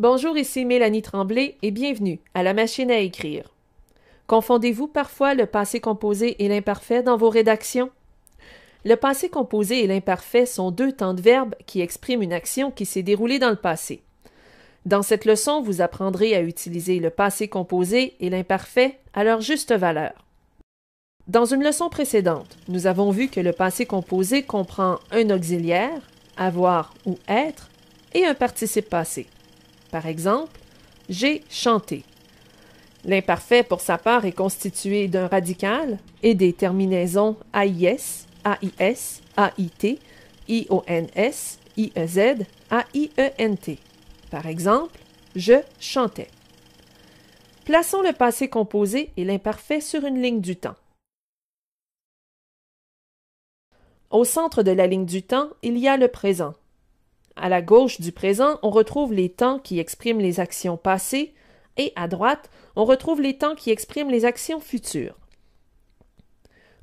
Bonjour, ici Mélanie Tremblay et bienvenue à la machine à écrire. Confondez-vous parfois le passé composé et l'imparfait dans vos rédactions? Le passé composé et l'imparfait sont deux temps de verbe qui expriment une action qui s'est déroulée dans le passé. Dans cette leçon, vous apprendrez à utiliser le passé composé et l'imparfait à leur juste valeur. Dans une leçon précédente, nous avons vu que le passé composé comprend un auxiliaire, avoir ou être, et un participe passé. Par exemple, j'ai chanté. L'imparfait, pour sa part, est constitué d'un radical et des terminaisons AIS, AIS, AIT, IONS, IEZ, AIENT. Par exemple, je chantais. Plaçons le passé composé et l'imparfait sur une ligne du temps. Au centre de la ligne du temps, il y a le présent. À la gauche du présent, on retrouve les temps qui expriment les actions passées et à droite, on retrouve les temps qui expriment les actions futures.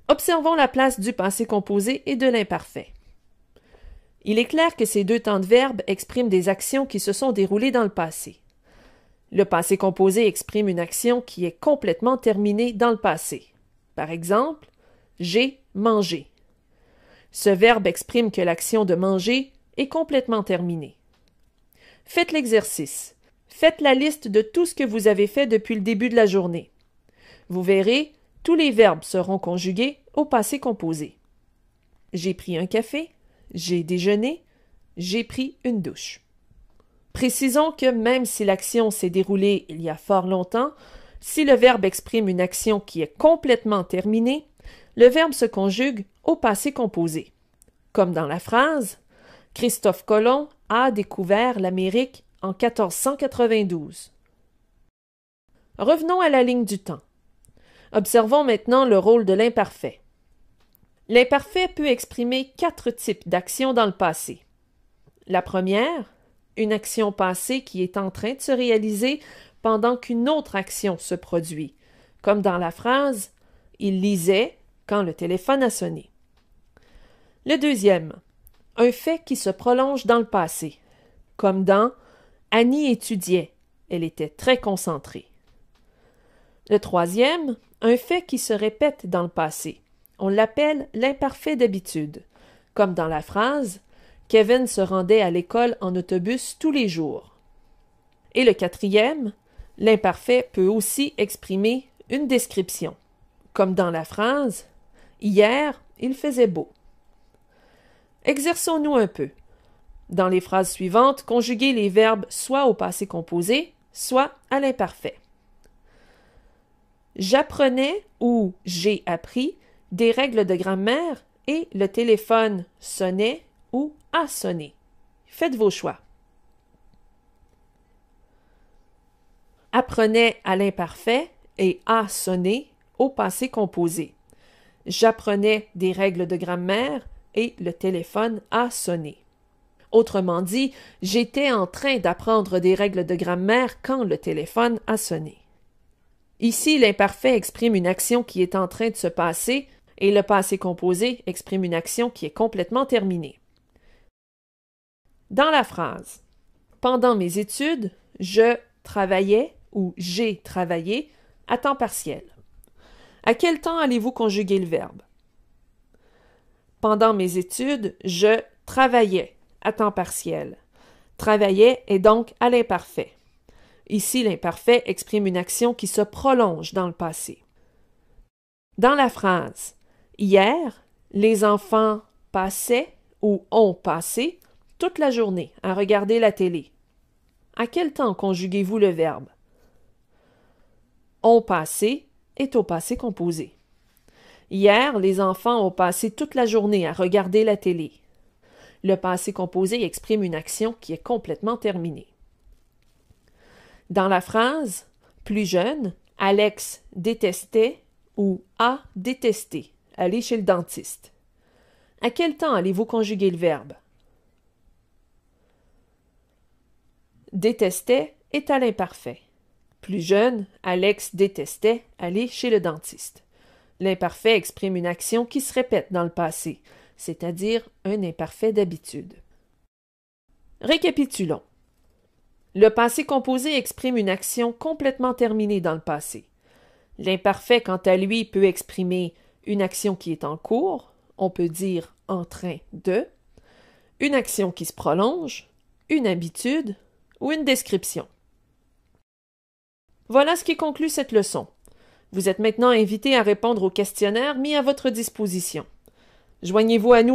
Observons la place du passé composé et de l'imparfait. Il est clair que ces deux temps de verbe expriment des actions qui se sont déroulées dans le passé. Le passé composé exprime une action qui est complètement terminée dans le passé. Par exemple, j'ai mangé. Ce verbe exprime que l'action de manger est complètement terminée. Faites l'exercice. Faites la liste de tout ce que vous avez fait depuis le début de la journée. Vous verrez, tous les verbes seront conjugués au passé composé. J'ai pris un café, j'ai déjeuné, j'ai pris une douche. Précisons que même si l'action s'est déroulée il y a fort longtemps, si le verbe exprime une action qui est complètement terminée, le verbe se conjugue au passé composé. Comme dans la phrase « Christophe Colomb a découvert l'Amérique en 1492. » Revenons à la ligne du temps. Observons maintenant le rôle de l'imparfait. L'imparfait peut exprimer 4 types d'actions dans le passé. La première, une action passée qui est en train de se réaliser pendant qu'une autre action se produit, comme dans la phrase « Il lisait quand le téléphone a sonné ». Le deuxième, un fait qui se prolonge dans le passé, comme dans « Annie étudiait, elle était très concentrée ». Le troisième, un fait qui se répète dans le passé. On l'appelle l'imparfait d'habitude, comme dans la phrase « Kevin se rendait à l'école en autobus tous les jours ». Et le quatrième, l'imparfait peut aussi exprimer une description, comme dans la phrase « Hier, il faisait beau ». Exerçons-nous un peu. Dans les phrases suivantes, conjuguez les verbes soit au passé composé, soit à l'imparfait. J'apprenais ou j'ai appris des règles de grammaire et le téléphone sonnait ou a sonné. Faites vos choix. Apprenais à l'imparfait et a sonné au passé composé. J'apprenais des règles de grammaire et le téléphone a sonné. Autrement dit, j'étais en train d'apprendre des règles de grammaire quand le téléphone a sonné. Ici, l'imparfait exprime une action qui est en train de se passer et le passé composé exprime une action qui est complètement terminée. Dans la phrase « Pendant mes études, je travaillais ou j'ai travaillé à temps partiel ». À quel temps allez-vous conjuguer le verbe? Pendant mes études, je travaillais à temps partiel. Travaillait est donc à l'imparfait. Ici, l'imparfait exprime une action qui se prolonge dans le passé. Dans la phrase « Hier, les enfants passaient ou ont passé toute la journée à regarder la télé ». À quel temps conjuguez-vous le verbe? Ont passé est au passé composé. Hier, les enfants ont passé toute la journée à regarder la télé. Le passé composé exprime une action qui est complètement terminée. Dans la phrase « Plus jeune, Alex détestait ou a détesté aller chez le dentiste ». À quel temps allez-vous conjuguer le verbe? Détestait est à l'imparfait. Plus jeune, Alex détestait aller chez le dentiste. L'imparfait exprime une action qui se répète dans le passé, c'est-à-dire un imparfait d'habitude. Récapitulons. Le passé composé exprime une action complètement terminée dans le passé. L'imparfait, quant à lui, peut exprimer une action qui est en cours, on peut dire en train de, une action qui se prolonge, une habitude ou une description. Voilà ce qui conclut cette leçon. Vous êtes maintenant invité à répondre au questionnaire mis à votre disposition. Joignez-vous à nous